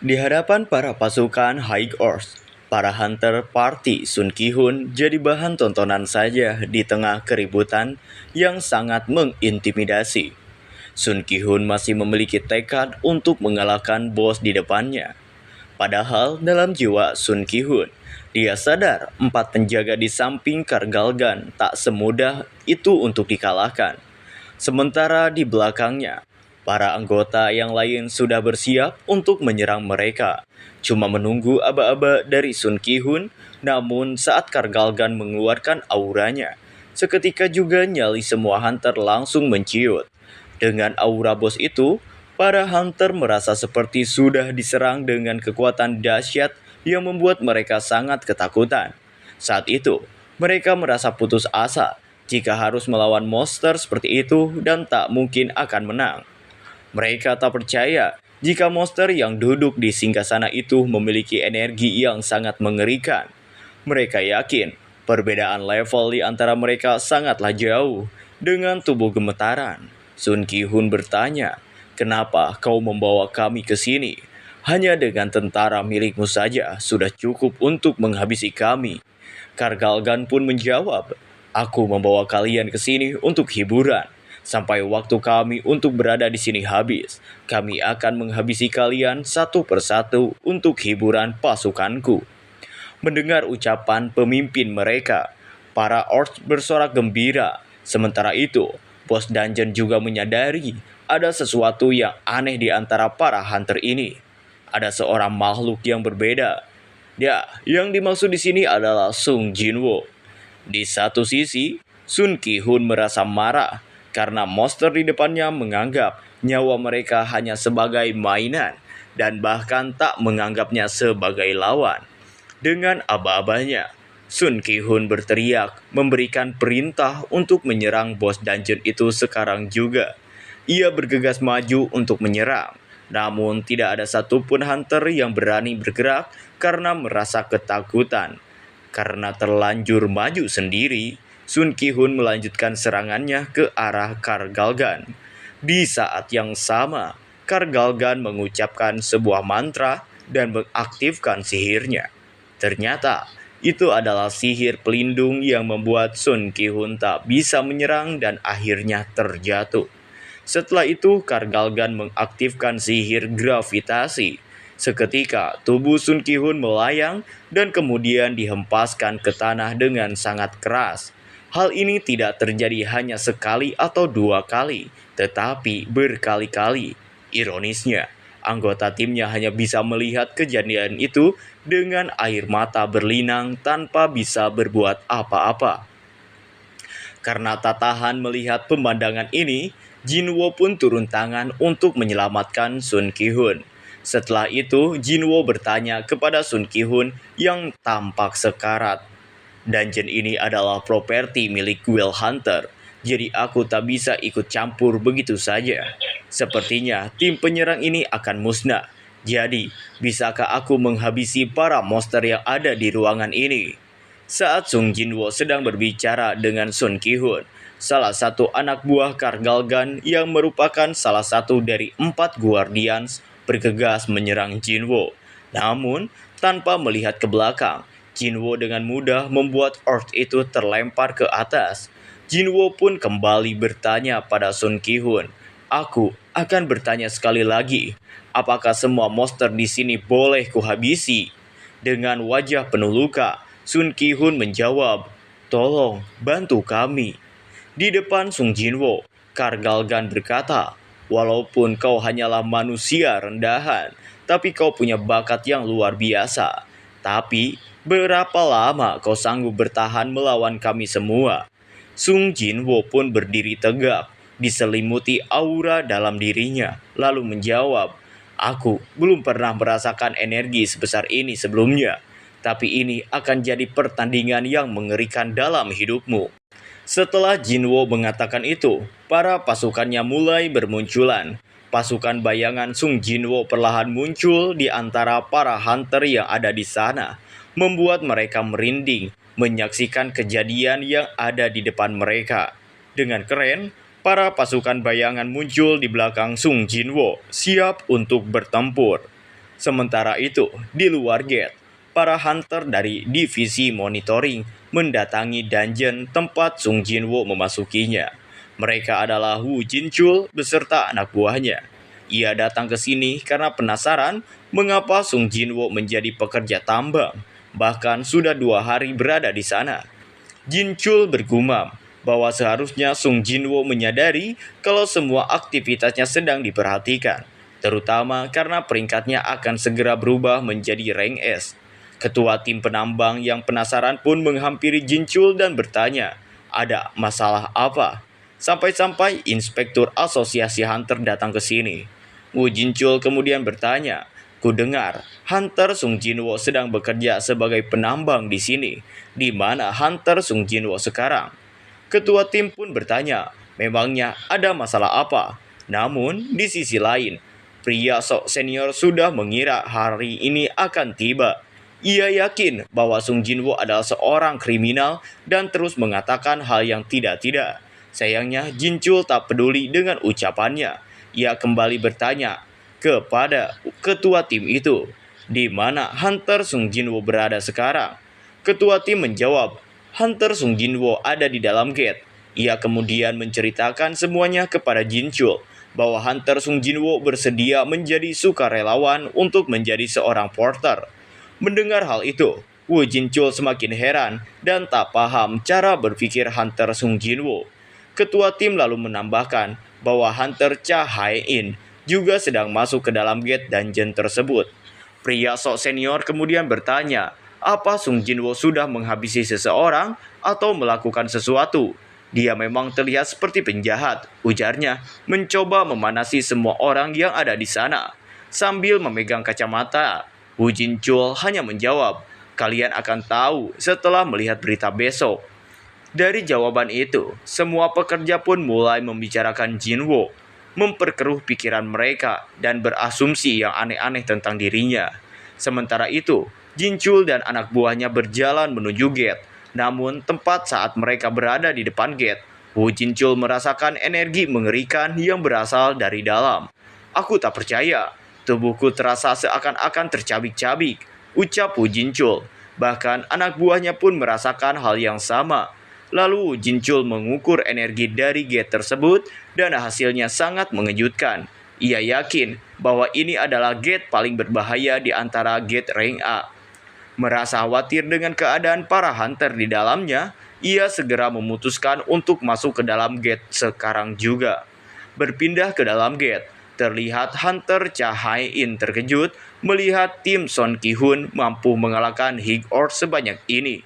Di hadapan para pasukan High Horse, para hunter party Sun Ki-hun jadi bahan tontonan saja di tengah keributan yang sangat mengintimidasi. Sun Ki-hun masih memiliki tekad untuk mengalahkan bos di depannya. Padahal dalam jiwa Sun Ki-hun, dia sadar empat penjaga di samping Kargalgan tak semudah itu untuk dikalahkan. Sementara di belakangnya, para anggota yang lain sudah bersiap untuk menyerang mereka. Cuma menunggu aba-aba dari Sun Ki-hun, namun saat Kargalgan mengeluarkan auranya, seketika juga nyali semua hunter langsung menciut. Dengan aura bos itu, para hunter merasa seperti sudah diserang dengan kekuatan dahsyat yang membuat mereka sangat ketakutan. Saat itu, mereka merasa putus asa jika harus melawan monster seperti itu dan tak mungkin akan menang. Mereka tak percaya jika monster yang duduk di singgasana itu memiliki energi yang sangat mengerikan. Mereka yakin perbedaan level di antara mereka sangatlah jauh. Dengan tubuh gemetaran, Sun Ki-hun bertanya, "Kenapa kau membawa kami ke sini? Hanya dengan tentara milikmu saja sudah cukup untuk menghabisi kami." Kargalgan pun menjawab, "Aku membawa kalian ke sini untuk hiburan. Sampai waktu kami untuk berada di sini habis, kami akan menghabisi kalian satu persatu untuk hiburan pasukanku." Mendengar ucapan pemimpin mereka, para orcs bersorak gembira. Sementara itu, bos dungeon juga menyadari ada sesuatu yang aneh di antara para hunter ini. Ada seorang makhluk yang berbeda. Ya, yang dimaksud di sini adalah Sung Jinwo. Di satu sisi, Sun Ki-hun merasa marah karena monster di depannya menganggap nyawa mereka hanya sebagai mainan dan bahkan tak menganggapnya sebagai lawan. Dengan aba-abanya, Sun Ki-hun berteriak memberikan perintah untuk menyerang bos dungeon itu sekarang juga. Ia bergegas maju untuk menyerang, namun tidak ada satupun hunter yang berani bergerak karena merasa ketakutan. Karena terlanjur maju sendiri, Sun Ki-hun melanjutkan serangannya ke arah Kargalgan. Di saat yang sama, Kargalgan mengucapkan sebuah mantra dan mengaktifkan sihirnya. Ternyata, itu adalah sihir pelindung yang membuat Sun Ki-hun tak bisa menyerang dan akhirnya terjatuh. Setelah itu, Kargalgan mengaktifkan sihir gravitasi. Seketika, tubuh Sun Ki-hun melayang dan kemudian dihempaskan ke tanah dengan sangat keras. Hal ini tidak terjadi hanya sekali atau dua kali, tetapi berkali-kali. Ironisnya, anggota timnya hanya bisa melihat kejadian itu dengan air mata berlinang tanpa bisa berbuat apa-apa. Karena tak tahan melihat pemandangan ini, Jinwo pun turun tangan untuk menyelamatkan Sun Ki-hun. Setelah itu, Jinwo bertanya kepada Sun Ki-hun yang tampak sekarat. "Dungeon ini adalah properti milik Guild Hunter, jadi aku tak bisa ikut campur begitu saja. Sepertinya tim penyerang ini akan musnah. Jadi, bisakah aku menghabisi para monster yang ada di ruangan ini?" Saat Sung Jinwo sedang berbicara dengan Sun Ki-hun, salah satu anak buah Kargalgan yang merupakan salah satu dari empat Guardians bergegas menyerang Jinwo. Namun, tanpa melihat ke belakang, Jinwo dengan mudah membuat orc itu terlempar ke atas. Jinwo pun kembali bertanya pada Sun Ki-hun, "Aku akan bertanya sekali lagi, apakah semua monster di sini boleh kuhabisi?" Dengan wajah penuh luka, Sun Ki-hun menjawab, "Tolong bantu kami." Di depan Sung Jinwo, Kargalgan berkata, "Walaupun kau hanyalah manusia rendahan, tapi kau punya bakat yang luar biasa. Tapi, berapa lama kau sanggup bertahan melawan kami semua?" Sung Jinwo pun berdiri tegap, diselimuti aura dalam dirinya, lalu menjawab, "Aku belum pernah merasakan energi sebesar ini sebelumnya. Tapi ini akan jadi pertandingan yang mengerikan dalam hidupmu." Setelah Jinwo mengatakan itu, para pasukannya mulai bermunculan. Pasukan bayangan Sung Jinwo perlahan muncul di antara para hunter yang ada di sana, membuat mereka merinding menyaksikan kejadian yang ada di depan mereka. Dengan keren, para pasukan bayangan muncul di belakang Sung Jinwo, siap untuk bertempur. Sementara itu, di luar gate, para hunter dari divisi monitoring mendatangi dungeon tempat Sung Jinwoo memasukinya. Mereka adalah Wu Jinchul beserta anak buahnya. Ia datang ke sini karena penasaran mengapa Sung Jinwoo menjadi pekerja tambang, bahkan sudah 2 hari berada di sana. Jinchul bergumam bahwa seharusnya Sung Jinwoo menyadari kalau semua aktivitasnya sedang diperhatikan, terutama karena peringkatnya akan segera berubah menjadi rank S. Ketua tim penambang yang penasaran pun menghampiri Jinchul dan bertanya, ada masalah apa? Sampai-sampai Inspektur Asosiasi Hunter datang ke sini. Wu Jinchul kemudian bertanya, ku dengar Hunter Sung Jinwoo sedang bekerja sebagai penambang di sini. Di mana Hunter Sung Jinwoo sekarang? Ketua tim pun bertanya, memangnya ada masalah apa? Namun, di sisi lain, pria sok senior sudah mengira hari ini akan tiba. Ia yakin bahwa Sung Jinwoo adalah seorang kriminal dan terus mengatakan hal yang tidak-tidak. Sayangnya, Jinchul tak peduli dengan ucapannya. Ia kembali bertanya kepada ketua tim itu, di mana Hunter Sung Jinwoo berada sekarang? Ketua tim menjawab, Hunter Sung Jinwoo ada di dalam gate. Ia kemudian menceritakan semuanya kepada Jinchul, bahwa Hunter Sung Jinwoo bersedia menjadi sukarelawan untuk menjadi seorang porter. Mendengar hal itu, Wu Jinchul semakin heran dan tak paham cara berpikir Hunter Sung Jinwoo. Ketua tim lalu menambahkan bahwa Hunter Cha Hae-in juga sedang masuk ke dalam gate dungeon tersebut. Pria sok senior kemudian bertanya, apa Sung Jinwoo sudah menghabisi seseorang atau melakukan sesuatu? Dia memang terlihat seperti penjahat, ujarnya, mencoba memanasi semua orang yang ada di sana. Sambil memegang kacamata, Wu Jinchul hanya menjawab, kalian akan tahu setelah melihat berita besok. Dari jawaban itu, semua pekerja pun mulai membicarakan Jinwoo, memperkeruh pikiran mereka dan berasumsi yang aneh-aneh tentang dirinya. Sementara itu, Jinchul dan anak buahnya berjalan menuju gate. Namun, tepat saat mereka berada di depan gate, Wu Jinchul merasakan energi mengerikan yang berasal dari dalam. Aku tak percaya, tubuhku terasa seakan-akan tercabik-cabik, ucap Wu Jinchul. Bahkan anak buahnya pun merasakan hal yang sama. Lalu Jinchul mengukur energi dari gate tersebut dan hasilnya sangat mengejutkan. Ia yakin bahwa ini adalah gate paling berbahaya di antara gate rank A. Merasa khawatir dengan keadaan para hunter di dalamnya, ia segera memutuskan untuk masuk ke dalam gate sekarang juga. Berpindah ke dalam gate, terlihat Hunter Cha Hae-in terkejut melihat tim Son Ki-hun mampu mengalahkan Higors sebanyak ini.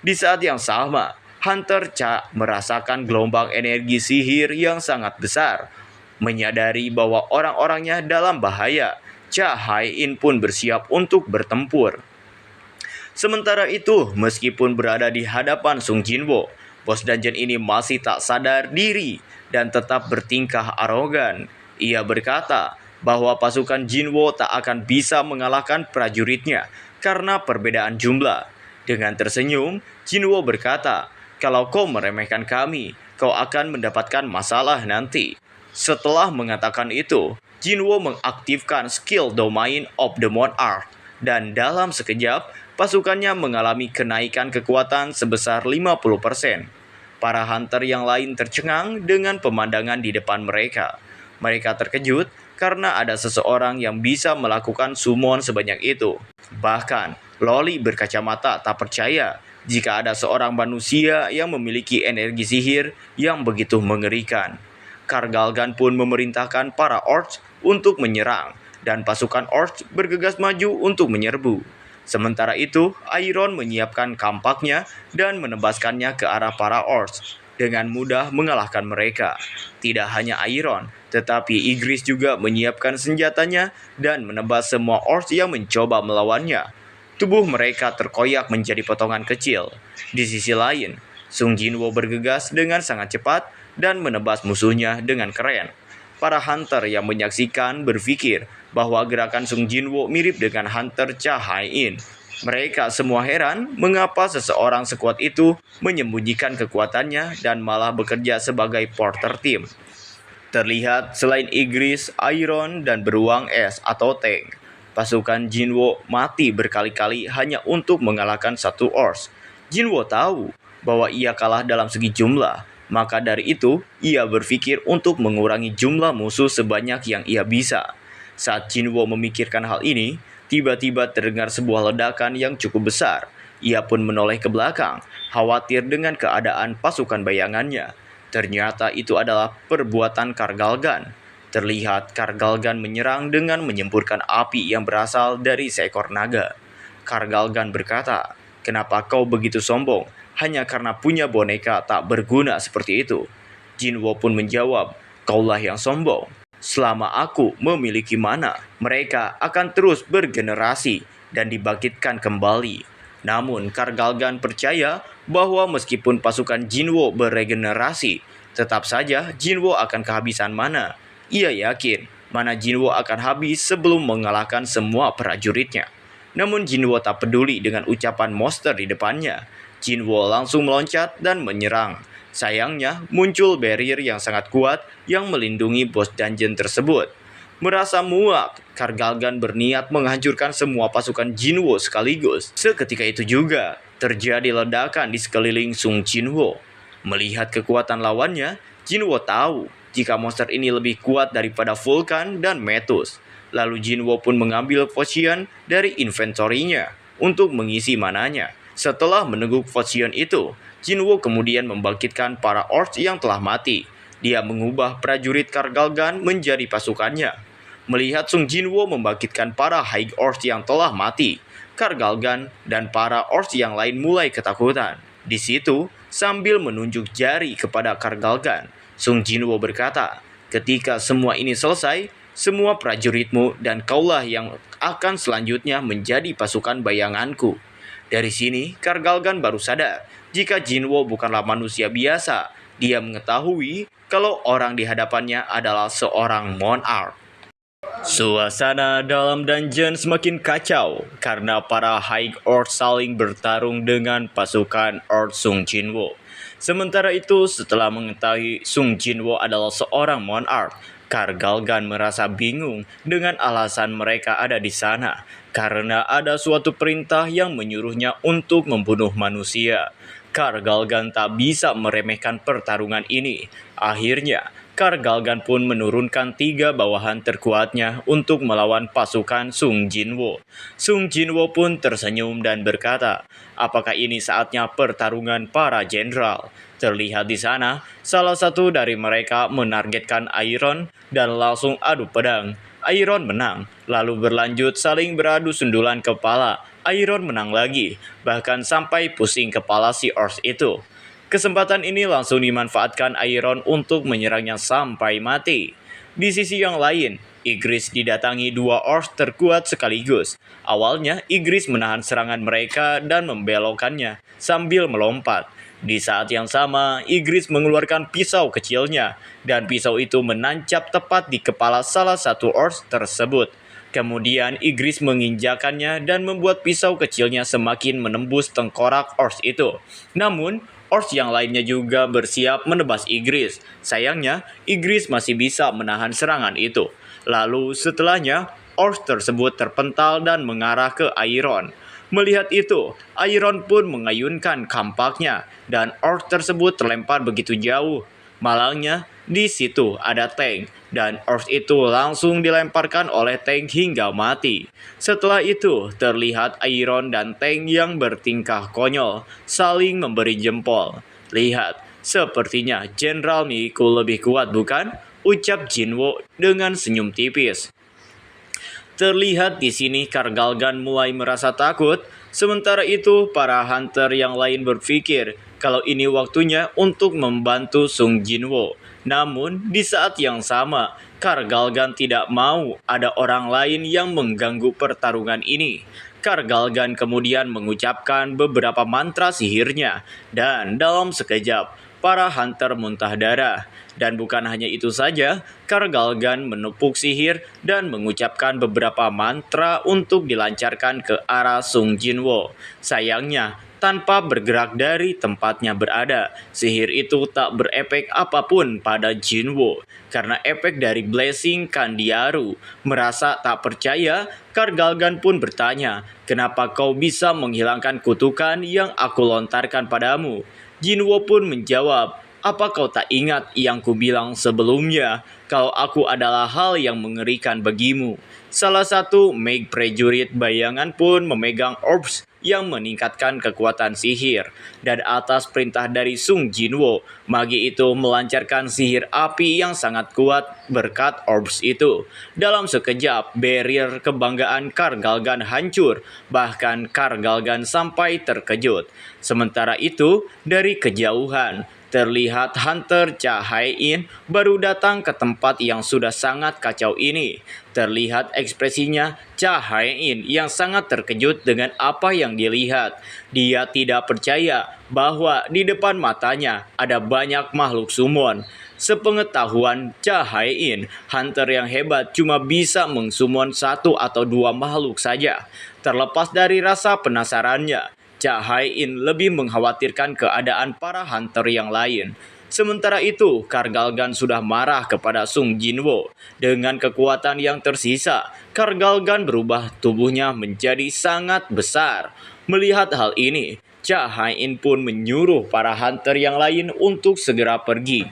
Di saat yang sama, Hunter Cha merasakan gelombang energi sihir yang sangat besar. Menyadari bahwa orang-orangnya dalam bahaya, Cha Hae-in pun bersiap untuk bertempur. Sementara itu, meskipun berada di hadapan Sung Jinwoo, bos dungeon ini masih tak sadar diri dan tetap bertingkah arogan. Ia berkata bahwa pasukan Jinwoo tak akan bisa mengalahkan prajuritnya karena perbedaan jumlah. Dengan tersenyum, Jinwoo berkata, kalau kau meremehkan kami, kau akan mendapatkan masalah nanti. Setelah mengatakan itu, Jinwoo mengaktifkan skill Domain of the Monarch, dan dalam sekejap, pasukannya mengalami kenaikan kekuatan sebesar 50%. Para hunter yang lain tercengang dengan pemandangan di depan mereka. Mereka terkejut karena ada seseorang yang bisa melakukan summon sebanyak itu. Bahkan, Loli berkacamata tak percaya jika ada seorang manusia yang memiliki energi sihir yang begitu mengerikan. Kargalgan pun memerintahkan para orcs untuk menyerang, dan pasukan orcs bergegas maju untuk menyerbu. Sementara itu, Iron menyiapkan kampaknya dan menebaskannya ke arah para orcs, dengan mudah mengalahkan mereka. Tidak hanya Iron, tetapi Igris juga menyiapkan senjatanya dan menebas semua orcs yang mencoba melawannya. Tubuh mereka terkoyak menjadi potongan kecil. Di sisi lain, Sung Jinwoo bergegas dengan sangat cepat dan menebas musuhnya dengan keren. Para hunter yang menyaksikan berpikir bahwa gerakan Sung Jinwoo mirip dengan Hunter Cha Hae-in. Mereka semua heran mengapa seseorang sekuat itu menyembunyikan kekuatannya dan malah bekerja sebagai porter tim. Terlihat selain Igris, Iron, dan beruang es atau tank, pasukan Jinwo mati berkali-kali hanya untuk mengalahkan satu Ors. Jinwo tahu bahwa ia kalah dalam segi jumlah, maka dari itu ia berpikir untuk mengurangi jumlah musuh sebanyak yang ia bisa. Saat Jinwo memikirkan hal ini, tiba-tiba terdengar sebuah ledakan yang cukup besar. Ia pun menoleh ke belakang, khawatir dengan keadaan pasukan bayangannya. Ternyata itu adalah perbuatan Kargalgan. Terlihat Kargalgan menyerang dengan menyemburkan api yang berasal dari seekor naga. Kargalgan berkata, "Kenapa kau begitu sombong? Hanya karena punya boneka tak berguna seperti itu." Jinwo pun menjawab, "Kaulah yang sombong. Selama aku memiliki mana, mereka akan terus bergenerasi dan dibangkitkan kembali." Namun Kargalgan percaya bahwa meskipun pasukan Jinwo beregenerasi, tetap saja Jinwo akan kehabisan mana. Ia yakin mana Jinwo akan habis sebelum mengalahkan semua prajuritnya. Namun Jinwo tak peduli dengan ucapan monster di depannya. Jinwo langsung meloncat dan menyerang. Sayangnya muncul barrier yang sangat kuat yang melindungi bos dungeon tersebut. Merasa muak, Kargalgan berniat menghancurkan semua pasukan Jinwo sekaligus. Seketika itu juga, terjadi ledakan di sekeliling Sung Jinwo. Melihat kekuatan lawannya, Jinwo tahu jika monster ini lebih kuat daripada Vulkan dan Metus. Lalu Jinwo pun mengambil potion dari inventory-nya untuk mengisi mananya. Setelah meneguk potion itu, Jinwo kemudian membangkitkan para Orcs yang telah mati. Dia mengubah prajurit Kargalgan menjadi pasukannya. Melihat Sung Jinwo membangkitkan para High Orcs yang telah mati, Kargalgan dan para Orcs yang lain mulai ketakutan. Di situ, sambil menunjuk jari kepada Kargalgan, Sung Jinwo berkata, "Ketika semua ini selesai, semua prajuritmu dan kaulah yang akan selanjutnya menjadi pasukan bayanganku." Dari sini, Kargalgan baru sadar jika Jinwo bukanlah manusia biasa. Dia mengetahui kalau orang di hadapannya adalah seorang monarch. Suasana dalam dungeon semakin kacau karena para High Orcs saling bertarung dengan pasukan Orc Sung Jinwo. Sementara itu, setelah mengetahui Sung Jinwo adalah seorang monarch, Kargalgan merasa bingung dengan alasan mereka ada di sana karena ada suatu perintah yang menyuruhnya untuk membunuh manusia. Kargalgan tak bisa meremehkan pertarungan ini. Akhirnya, Kargalgan pun menurunkan 3 bawahan terkuatnya untuk melawan pasukan Sung Jinwo. Sung Jinwo pun tersenyum dan berkata, "Apakah ini saatnya pertarungan para jenderal?" Terlihat di sana, salah satu dari mereka menargetkan Iron dan langsung adu pedang. Iron menang, lalu berlanjut saling beradu sundulan kepala. Iron menang lagi, bahkan sampai pusing kepala si Orcs itu. Kesempatan ini langsung dimanfaatkan Iron untuk menyerangnya sampai mati. Di sisi yang lain, Igris didatangi 2 Orcs terkuat sekaligus. Awalnya, Igris menahan serangan mereka dan membelokkannya sambil melompat. Di saat yang sama, Igris mengeluarkan pisau kecilnya, dan pisau itu menancap tepat di kepala salah satu Orcs tersebut. Kemudian Igris menginjakannya dan membuat pisau kecilnya semakin menembus tengkorak Orcs itu. Namun, Orcs yang lainnya juga bersiap menebas Igris. Sayangnya, Igris masih bisa menahan serangan itu. Lalu setelahnya, Orcs tersebut terpental dan mengarah ke Iron. Melihat itu, Iron pun mengayunkan kampaknya dan Orcs tersebut terlempar begitu jauh. Malangnya, di situ ada tank dan Orcs itu langsung dilemparkan oleh tank hingga mati. Setelah itu, terlihat Iron dan tank yang bertingkah konyol saling memberi jempol. "Lihat, sepertinya Jenderal Miku lebih kuat bukan?" ucap Jinwo dengan senyum tipis. Terlihat di sini Kargalgan mulai merasa takut. Sementara itu, para hunter yang lain berpikir kalau ini waktunya untuk membantu Sung Jinwo. Namun, di saat yang sama, Kargalgan tidak mau ada orang lain yang mengganggu pertarungan ini. Kargalgan kemudian mengucapkan beberapa mantra sihirnya, dan dalam sekejap, para hunter muntah darah. Dan bukan hanya itu saja, Kargalgan menepuk sihir dan mengucapkan beberapa mantra untuk dilancarkan ke arah Sung Jinwo. Sayangnya, tanpa bergerak dari tempatnya berada. Sihir itu tak berefek apapun pada Jinwoo. Karena efek dari Blessing Kandiaru. Merasa tak percaya, Kargalgan pun bertanya, "Kenapa kau bisa menghilangkan kutukan yang aku lontarkan padamu?" Jinwoo pun menjawab, "Apa kau tak ingat yang kubilang sebelumnya, kalau aku adalah hal yang mengerikan bagimu?" Salah satu Meg prajurit bayangan pun memegang orbs yang meningkatkan kekuatan sihir. Dan atas perintah dari Sung Jinwoo, magi itu melancarkan sihir api yang sangat kuat berkat orbs itu. Dalam sekejap, barrier kebanggaan Kargalgan hancur, bahkan Kargalgan sampai terkejut. Sementara itu, dari kejauhan, terlihat Hunter Cha Hae-in baru datang ke tempat yang sudah sangat kacau ini. Terlihat ekspresinya Cha Hae-in yang sangat terkejut dengan apa yang dilihat. Dia tidak percaya bahwa di depan matanya ada banyak makhluk summon. Sepengetahuan Cha Hae-in, Hunter yang hebat cuma bisa mengsummon 1 atau 2 makhluk saja. Terlepas dari rasa penasarannya, Cha Hae-in lebih mengkhawatirkan keadaan para hunter yang lain. Sementara itu, Kargalgan sudah marah kepada Sung Jinwoo. Dengan kekuatan yang tersisa, Kargalgan berubah tubuhnya menjadi sangat besar. Melihat hal ini, Cha Hae-in pun menyuruh para hunter yang lain untuk segera pergi.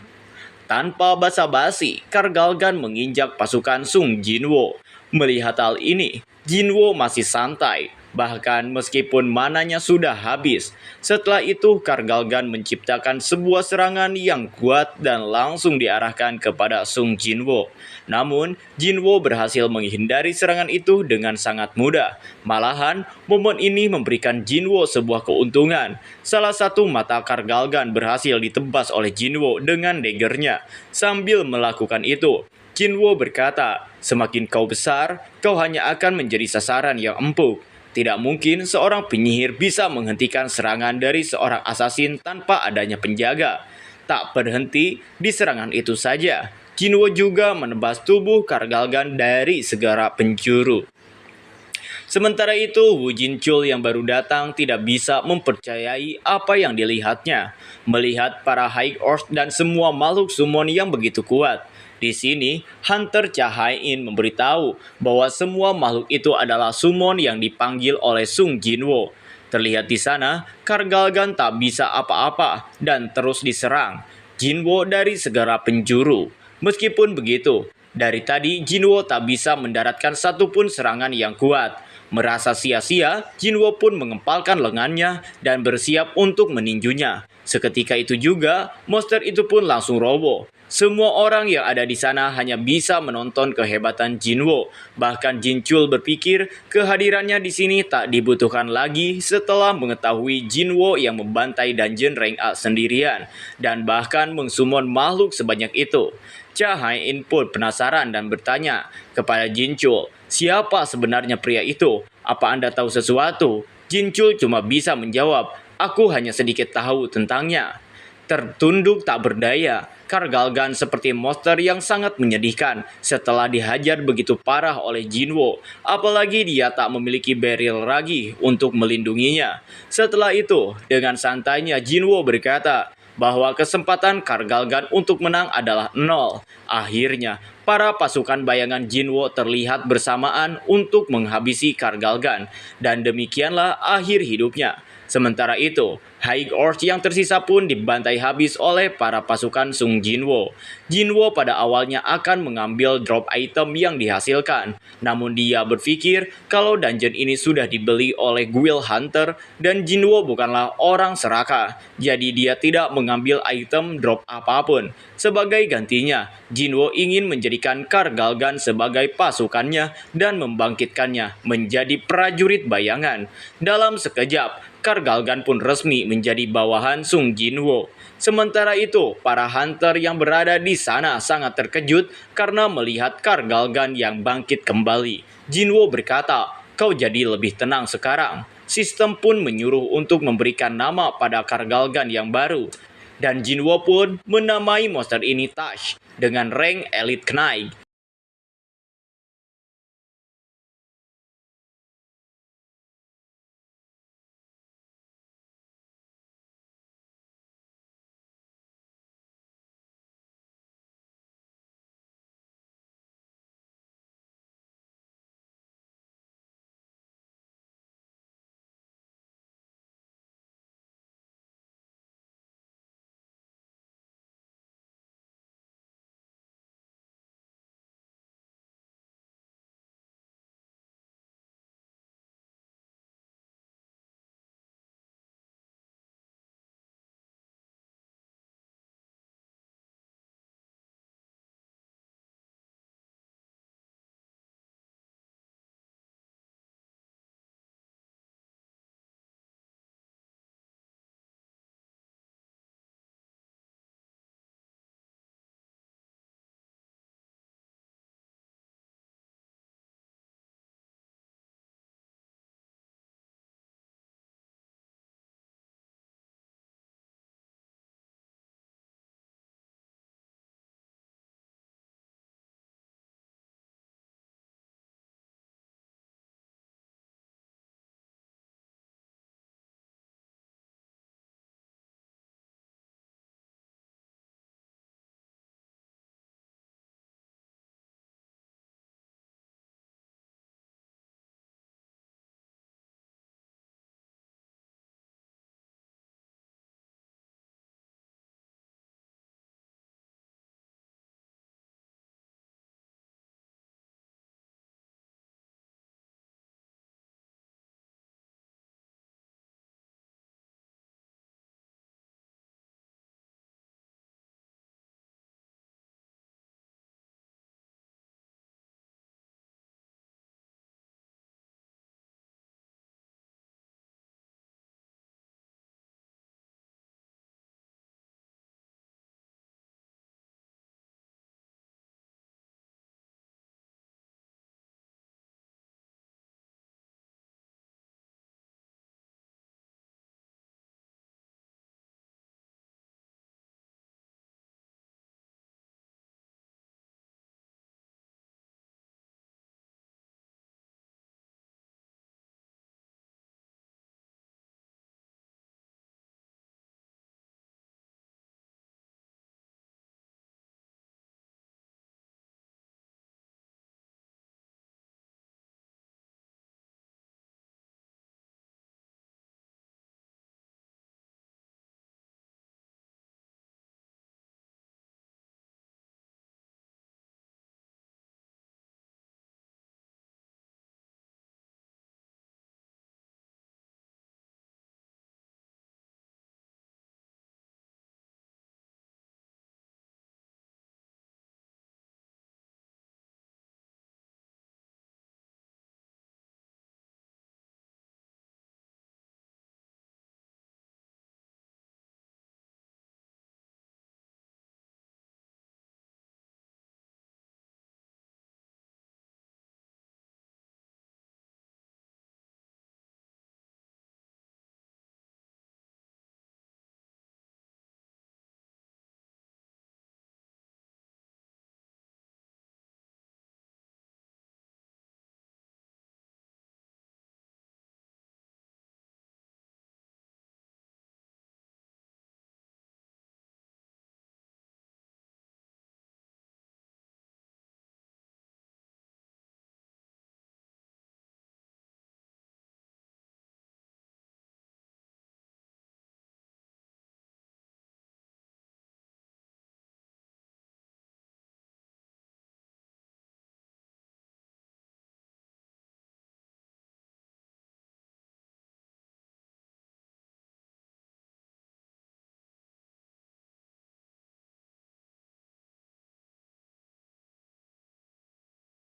Tanpa basa-basi, Kargalgan menginjak pasukan Sung Jinwoo. Melihat hal ini, Jinwoo masih santai. Bahkan meskipun mananya sudah habis. Setelah itu Kargalgan menciptakan sebuah serangan yang kuat dan langsung diarahkan kepada Sung Jinwoo. Namun Jinwoo berhasil menghindari serangan itu dengan sangat mudah. Malahan momen ini memberikan Jinwoo sebuah keuntungan. Salah satu mata Kargalgan berhasil ditebas oleh Jinwoo dengan daggernya. Sambil melakukan itu, Jinwoo berkata, "Semakin kau besar, kau hanya akan menjadi sasaran yang empuk. Tidak mungkin seorang penyihir bisa menghentikan serangan dari seorang asasin tanpa adanya penjaga." Tak berhenti di serangan itu saja, Jinwoo juga menebas tubuh Kargalgan dari segala penjuru. Sementara itu, Wu Jinchul yang baru datang tidak bisa mempercayai apa yang dilihatnya. Melihat para High Orcs dan semua makhluk summon yang begitu kuat. Di sini, Hunter Cha Hae-in memberitahu bahwa semua makhluk itu adalah summon yang dipanggil oleh Sung Jinwoo. Terlihat di sana, Kargalgan tak bisa apa-apa dan terus diserang Jinwoo dari segala penjuru. Meskipun begitu, dari tadi Jinwoo tak bisa mendaratkan satupun serangan yang kuat. Merasa sia-sia, Jinwoo pun mengempalkan lengannya dan bersiap untuk meninjunya. Seketika itu juga, monster itu pun langsung roboh. Semua orang yang ada di sana hanya bisa menonton kehebatan Jinwoo. Bahkan Jinchul berpikir kehadirannya di sini tak dibutuhkan lagi setelah mengetahui Jinwoo yang membantai dungeon rank A sendirian dan bahkan mengsummon makhluk sebanyak itu. Cha Hae-in pun penasaran dan bertanya kepada Jinchul, "Siapa sebenarnya pria itu? Apa Anda tahu sesuatu?" Jinchul cuma bisa menjawab, "Aku hanya sedikit tahu tentangnya." Tertunduk tak berdaya, Kargalgan seperti monster yang sangat menyedihkan setelah dihajar begitu parah oleh Jinwoo. Apalagi dia tak memiliki barrier lagi untuk melindunginya. Setelah itu, dengan santainya Jinwoo berkata bahwa kesempatan Kargalgan untuk menang adalah 0. Akhirnya, para pasukan bayangan Jinwoo terlihat bersamaan untuk menghabisi Kargalgan. Dan demikianlah akhir hidupnya. Sementara itu, High Orcs yang tersisa pun dibantai habis oleh para pasukan Sung Jinwoo. Jinwoo pada awalnya akan mengambil drop item yang dihasilkan. Namun dia berpikir kalau dungeon ini sudah dibeli oleh guild hunter dan Jinwoo bukanlah orang serakah. Jadi dia tidak mengambil item drop apapun. Sebagai gantinya, Jinwoo ingin menjadikan Kargalgan sebagai pasukannya dan membangkitkannya menjadi prajurit bayangan. Dalam sekejap, Kargalgan pun resmi menjadi bawahan Sung Jinwoo. Sementara itu, para hunter yang berada di sana sangat terkejut karena melihat Kargalgan yang bangkit kembali. Jinwoo berkata, "Kau jadi lebih tenang sekarang." Sistem pun menyuruh untuk memberikan nama pada Kargalgan yang baru. Dan Jinwoo pun menamai monster ini Tash dengan rank Elite Knight.